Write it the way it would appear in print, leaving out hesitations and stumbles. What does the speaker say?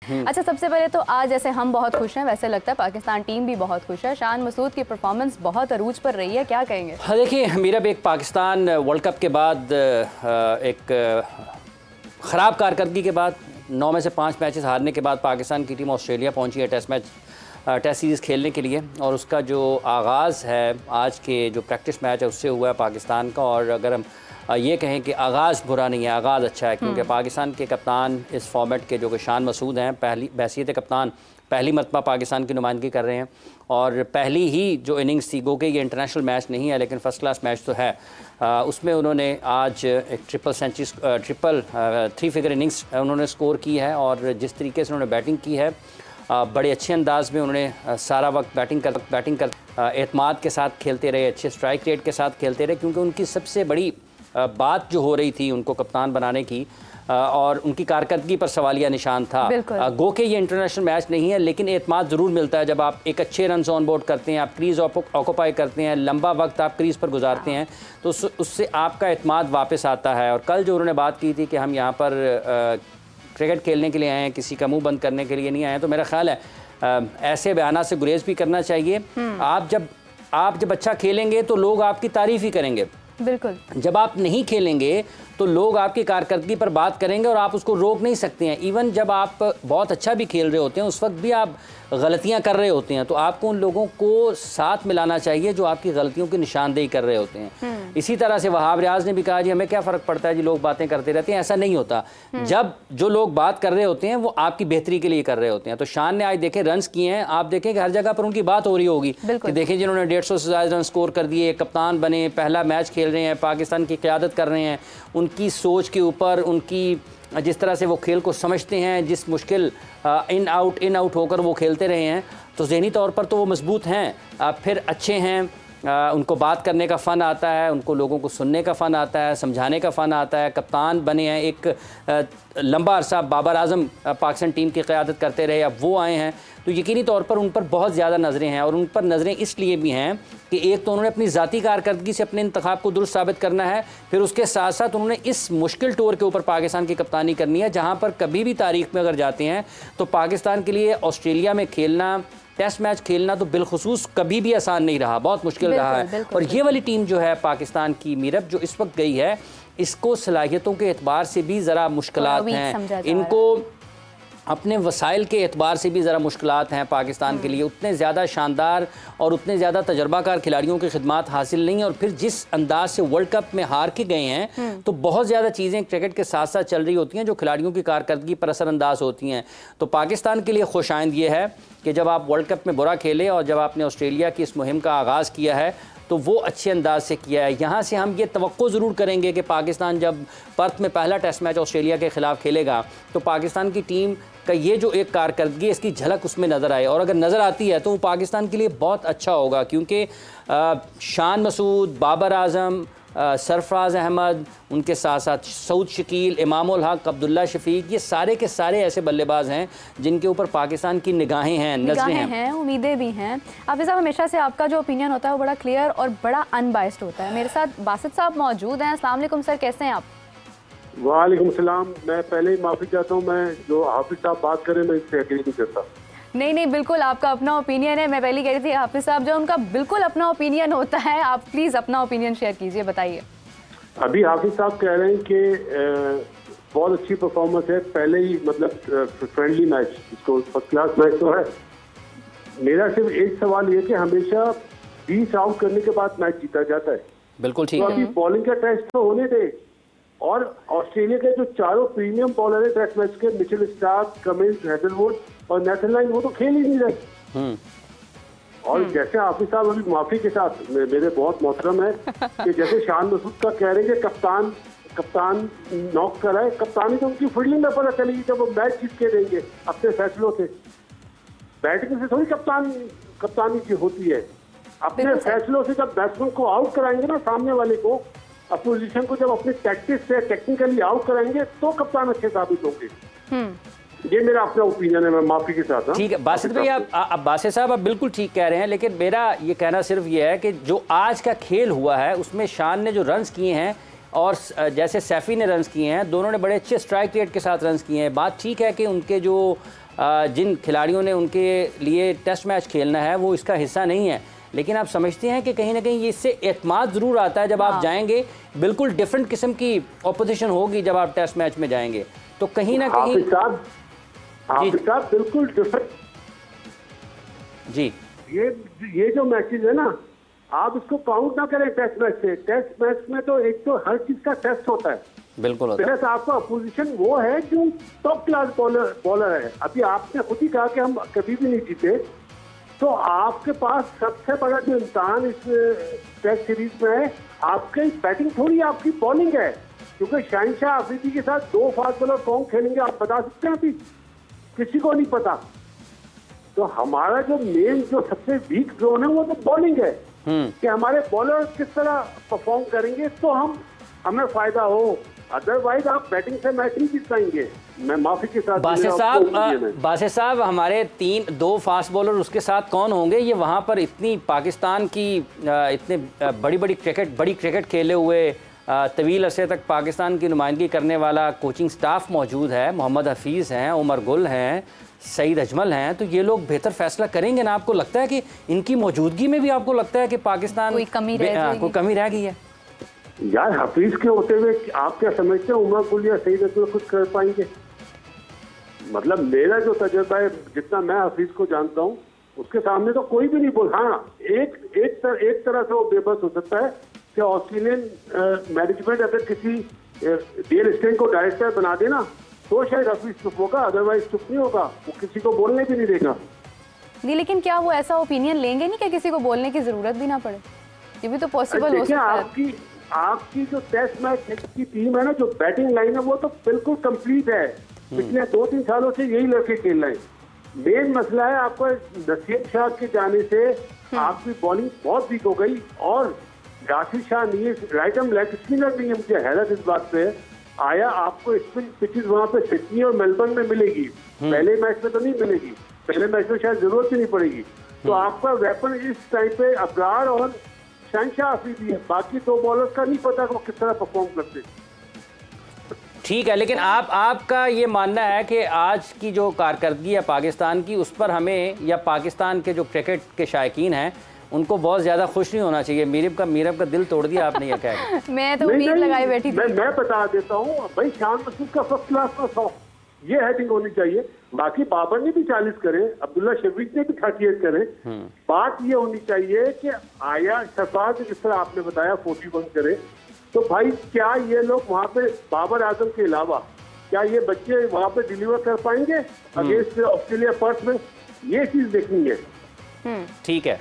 अच्छा, सबसे पहले तो आज जैसे हम बहुत खुश हैं, वैसे लगता है पाकिस्तान टीम भी बहुत खुश है। शान मसूद की परफॉर्मेंस बहुत अरूज पर रही है, क्या कहेंगे? हाँ देखिए, मेरा भी एक पाकिस्तान वर्ल्ड कप के बाद एक ख़राब कारकर्दगी के बाद 9 में से 5 मैचेस हारने के बाद पाकिस्तान की टीम ऑस्ट्रेलिया पहुंची है टेस्ट सीरीज़ खेलने के लिए। और उसका जो आगाज़ है आज के जो प्रैक्टिस मैच है उससे हुआ है पाकिस्तान का। और अगर हम ये कहें कि आगाज़ बुरा नहीं है, आगाज़ अच्छा है, क्योंकि पाकिस्तान के कप्तान इस फॉर्मेट के जो कि शान मसूद हैं, पहली बहसीत कप्तान पहली मरतबा पाकिस्तान की नुमाइंदगी कर रहे हैं। और पहली ही जो इनिंग्स थी, गो के ये इंटरनेशनल मैच नहीं है लेकिन फ़र्स्ट क्लास मैच तो है, उसमें उन्होंने आज एक ट्रिपल 3 फिगर इनिंग्स उन्होंने स्कोर की है। और जिस तरीके से उन्होंने बैटिंग की है, बड़े अच्छे अंदाज में उन्होंने सारा वक्त बैटिंग कर एतमाद के साथ खेलते रहे, अच्छे स्ट्राइक रेट के साथ खेलते रहे, क्योंकि उनकी सबसे बड़ी बात जो हो रही थी उनको कप्तान बनाने की और उनकी कारकर्दगी पर सवालिया निशान था। गो के ये इंटरनेशनल मैच नहीं है लेकिन एतमाद ज़रूर मिलता है जब आप एक अच्छे रन ऑन बोर्ड करते हैं, आप क्रीज़ ऑक्यूपाई करते हैं, लंबा वक्त आप क्रीज़ पर गुजारते हैं, तो उससे आपका एतमाद वापस आता है। और कल जो उन्होंने बात की थी कि हम यहाँ पर क्रिकेट खेलने के लिए आए हैं, किसी का मुंह बंद करने के लिए नहीं आए हैं, तो मेरा ख्याल है ऐसे बयाना से गुरेज भी करना चाहिए। आप जब अच्छा खेलेंगे तो लोग आपकी तारीफ़ ही करेंगे। बिल्कुल। जब आप नहीं खेलेंगे तो लोग आपकी कारकर्दगी पर बात करेंगे और आप उसको रोक नहीं सकते हैं। इवन जब आप बहुत अच्छा भी खेल रहे होते हैं उस वक्त भी आप गलतियां कर रहे होते हैं, तो आपको उन लोगों को साथ मिलाना चाहिए जो आपकी गलतियों की निशानदेही कर रहे होते हैं। इसी तरह से वहाब रियाज ने भी कहा जी हमें क्या फ़र्क पड़ता है जी, लोग बातें करते रहते हैं। ऐसा नहीं होता। जब जो लोग बात कर रहे होते हैं वो आपकी बेहतरी के लिए कर रहे होते हैं। तो शान ने आज देखे रन्स किए हैं, आप देखें कि हर जगह पर उनकी बात हो रही होगी कि देखें जिन्होंने 150 से ज़्यादा रन स्कोर कर दिए, कप्तान बने, पहला मैच खेल रहे हैं, पाकिस्तान की क़यादत कर रहे हैं, उनकी सोच के ऊपर, उनकी जिस तरह से वो खेल को समझते हैं, जिस मुश्किल इन आउट होकर वो खेलते रहे हैं, तो ज़हनी तौर पर तो वो मजबूत हैं, फिर अच्छे हैं, उनको बात करने का फ़न आता है, उनको लोगों को सुनने का फ़न आता है, समझाने का फ़न आता है। कप्तान बने हैं, एक लंबा अरसा बाबर आजम पाकिस्तान टीम की क़यादत करते रहे, अब वो आए हैं, तो यकीनी तौर पर उन पर बहुत ज़्यादा नज़रें हैं। और उन पर नज़रें इसलिए भी हैं कि एक तो उन्होंने अपनी ज़ाती कारकर्दगी से अपने इंतखाब को दुरुस्त साबित करना है, फिर उसके साथ साथ उन्होंने इस मुश्किल टूर के ऊपर पाकिस्तान की कप्तानी करनी है, जहाँ पर कभी भी तारीख़ में अगर जाते हैं तो पाकिस्तान के लिए ऑस्ट्रेलिया में खेलना, टेस्ट मैच खेलना तो बिलखुसूस कभी भी आसान नहीं रहा, बहुत मुश्किल रहा है। और ये वाली टीम जो है पाकिस्तान की मीरब जो इस वक्त गई है, इसको सलाहियतों के एतबार से भी ज़रा मुश्किलात हैं, इनको अपने वसाइल के एतबार से भी ज़रा मुश्किलात हैं पाकिस्तान के लिए। उतने ज़्यादा शानदार और उतने ज़्यादा तजर्बाकार खिलाड़ियों की खिदमात हासिल नहीं है। और फिर जिस अंदाज से वर्ल्ड कप में हार के गए हैं, तो बहुत ज़्यादा चीज़ें क्रिकेट के साथ साथ चल रही होती हैं जो खिलाड़ियों की कारकर्दगी पर असरअंदाज होती हैं। तो पाकिस्तान के लिए खुशाइंद ये है कि जब आप वर्ल्ड कप में बुरा खेले और जब आपने ऑस्ट्रेलिया की इस मुहिम का आगाज़ किया है तो वो अच्छे अंदाज से किया है। यहाँ से हम ये तवक्को ज़रूर करेंगे कि पाकिस्तान जब पर्थ में पहला टेस्ट मैच ऑस्ट्रेलिया के ख़िलाफ़ खेलेगा तो पाकिस्तान की टीम का ये जो एक कारकर्दगी इसकी झलक उसमें नज़र आए, और अगर नज़र आती है तो वो पाकिस्तान के लिए बहुत अच्छा होगा, क्योंकि शान मसूद, बाबर आजम, सरफराज अहमद, उनके साथ साथ सऊद शकील, इमाम उल हक, अब्दुल्ला शफीक, ये सारे के सारे ऐसे बल्लेबाज हैं जिनके ऊपर पाकिस्तान की निगाहें हैं, नजरें हैं, उम्मीदें भी हैं। हाफिज़ साहब, हमेशा से आपका जो ओपिनियन होता है वो बड़ा क्लियर और बड़ा अनबाइस्ड होता है। मेरे साथ बासित साहब मौजूद हैं। अस्सलाम वालेकुम सर, कैसे हैं आप? वालेकुम सलाम। मैं पहले ही माफ़ी चाहता हूँ, मैं जो हाफिज़ साहब बात करें मैं इससे एग्री नहीं करता। नहीं, बिल्कुल आपका अपना ओपिनियन है। मैं पहले कह रही थी हाफिज़ साहब जो उनका बिल्कुल अपना ओपिनियन होता है, आप प्लीज़ अपना ओपिनियन शेयर कीजिए, बताइए। अभी हाफिज़ साहब कह रहे हैं कि बहुत अच्छी परफॉर्मेंस है, पहले ही मतलब फ्रेंडली मैच, इसको फर्स्ट क्लास मैच तो है। मेरा सिर्फ एक सवाल ये कि हमेशा 20 आउट करने के बाद मैच जीता जाता है। बिल्कुल ठीक है। तो अभी बॉलिंग का टेस्ट तो होने दे। और ऑस्ट्रेलिया के जो चारों प्रीमियम बॉलर है टेस्ट मैच के, मिचेल स्टार्क, कमिंस, हैजलवुड और नेथन लाइन, वो तो खेल ही नहीं रहे। और जैसे हाफिज़ साहब अभी माफी के साथ मेरे बहुत मोहतरम है कि जैसे शान मसूद का कह रहे हैं कि कप्तान नॉक कराए, कप्तानी तो उनकी फील्डिंग में पता चलेगी जब वो मैच जीत के देंगे अपने फैसलों से। बैटिंग से थोड़ी कप्तानी की होती है, अपने फैसलों से। जब बैट्समैन को आउट कराएंगे ना, सामने वाले को, अपोजिशन को जब अपनी टैक्टिक्स से टेक्निकली आउट कराएंगे तो कप्तान अच्छे साबित होंगे। ये मेरा अपना ओपिनियन है, मैं माफी के साथ। ठीक है बासित भाई, आप बासित साहब आप बिल्कुल ठीक कह रहे हैं, लेकिन मेरा ये कहना सिर्फ ये है कि जो आज का खेल हुआ है उसमें शान ने जो रन्स किए हैं और जैसे सैफी ने रन्स किए हैं, दोनों ने बड़े अच्छे स्ट्राइक रेट के साथ रन्स किए हैं। बात ठीक है कि उनके जो जिन खिलाड़ियों ने उनके लिए टेस्ट मैच खेलना है वो इसका हिस्सा नहीं है, लेकिन आप समझते हैं कि कहीं ना कहीं इससे एतमाद ज़रूर आता है जब आप जाएंगे, बिल्कुल डिफरेंट किस्म की ऑपोजिशन होगी जब आप टेस्ट मैच में जाएंगे, तो कहीं ना कहीं बिल्कुल डिफरेंट जी। ये जो मैचेस है ना, आप इसको काउंट ना करें टेस्ट मैच से। टेस्ट मैच में तो एक तो हर चीज का टेस्ट होता है, बिल्कुल होता है। प्लस आपका अपोजिशन वो है जो टॉप क्लास बॉलर है। अभी आपने खुद ही कहा कि हम कभी भी नहीं जीते, तो आपके पास सबसे बड़ा जो इम्तहान इस टेस्ट सीरीज में है, आपकी बैटिंग थोड़ी आपकी बॉलिंग है, क्योंकि शहनशाह अफरीदी के साथ 2 फास्ट बॉलर कौन खेलेंगे आप बता सकते हैं? अभी किसी को नहीं पता। तो हमारा जो मेन जो सबसे वीक जोन है वो तो बॉलिंग है, कि हमारे बॉलर किस तरह परफॉर्म करेंगे तो हमें फायदा हो। अदरवाइज आप बैटिंग से मैच नहीं जीत पाएंगे। मैं माफी के साथ बासित साहब हमारे 2 फास्ट बॉलर उसके साथ कौन होंगे? ये वहाँ पर इतनी पाकिस्तान की इतने बड़ी क्रिकेट खेले हुए तवील अरसे तक पाकिस्तान की नुमाइंदगी करने वाला कोचिंग स्टाफ मौजूद है। मोहम्मद हफीज़ हैं, उमर गुल हैं, सईद अजमल हैं, तो ये लोग बेहतर फैसला करेंगे ना? आपको लगता है कि इनकी मौजूदगी में भी आपको लगता है कि पाकिस्तान कोई कमी रह गई है? यार हफीज के होते हुए आप क्या समझते हैं उमर गुल या सईद अजमल कुछ कर पाएंगे? मतलब मेरा जो तजुर्बा है, जितना मैं हफीज को जानता हूँ, उसके सामने तो कोई भी नहीं बोल। हाँ, एक तरह से वो बेबस हो सकता है कि ऑस्ट्रेलियन मैनेजमेंट अगर किसी रियल एस्टेट को डायरेक्टर बना देना तो शायद हफीज चुप होगा, अदरवाइज चुप नहीं होगा, वो किसी को बोलने भी नहीं देगा। नहीं, लेकिन क्या वो ऐसा ओपिनियन लेंगे नहीं कि किसी को बोलने की जरूरत भी ना पड़े? ये भी तो पॉसिबल हो सकता है। आपकी जो टेस्ट मैच की टीम है ना, जो बैटिंग लाइन है, वो तो बिल्कुल कंप्लीट है। पिछले 2-3 सालों से यही लड़के खेल रहे हैं। मेन मसला है आपको नसीम शाह के जाने से आपकी बॉलिंग बहुत वीक हो गई, और राशिद शाह नहीं, राइट आर्म लेग स्पिनर नहीं है। मुझे हैरत इस बात पे आया, आपको स्पिन पिचेस वहां पे सिडनी और मेलबर्न में मिलेगी, पहले मैच में तो नहीं मिलेगी। पहले मैच में शायद जरूरत ही नहीं पड़ेगी। तो आपका वेपन इस टाइम पे अबरार और शहनशाह अफरीदी है, बाकी 2 बॉलर्स का नहीं पता वो किस तरह परफॉर्म करते। ठीक है, लेकिन आपका ये मानना है कि आज की जो कारकर्दगी है पाकिस्तान की, उस पर हमें या पाकिस्तान के जो क्रिकेट के शायकीन हैं उनको बहुत ज़्यादा खुश नहीं होना चाहिए? मीरब का दिल तोड़ दिया आपने ये कह। मैं तो उम्मीद लगाई बैठी थी। मैं बता देता हूँ भाई, शान मसूद का फर्स्ट क्लास में 100 ये हेडिंग होनी चाहिए। बाकी बाबर ने भी 40 करे, अब्दुल्ला शफीक ने भी 38 करे। बात ये होनी चाहिए कि आया शफाक जिस तरह आपने बताया 41 करे, तो भाई क्या ये लोग वहाँ पे बाबर आजम के अलावा क्या ये बच्चे वहाँ पे डिलीवर कर पाएंगे अगेंस्ट ऑस्ट्रेलिया पर्थ में? ये चीज देखनी है। ठीक है।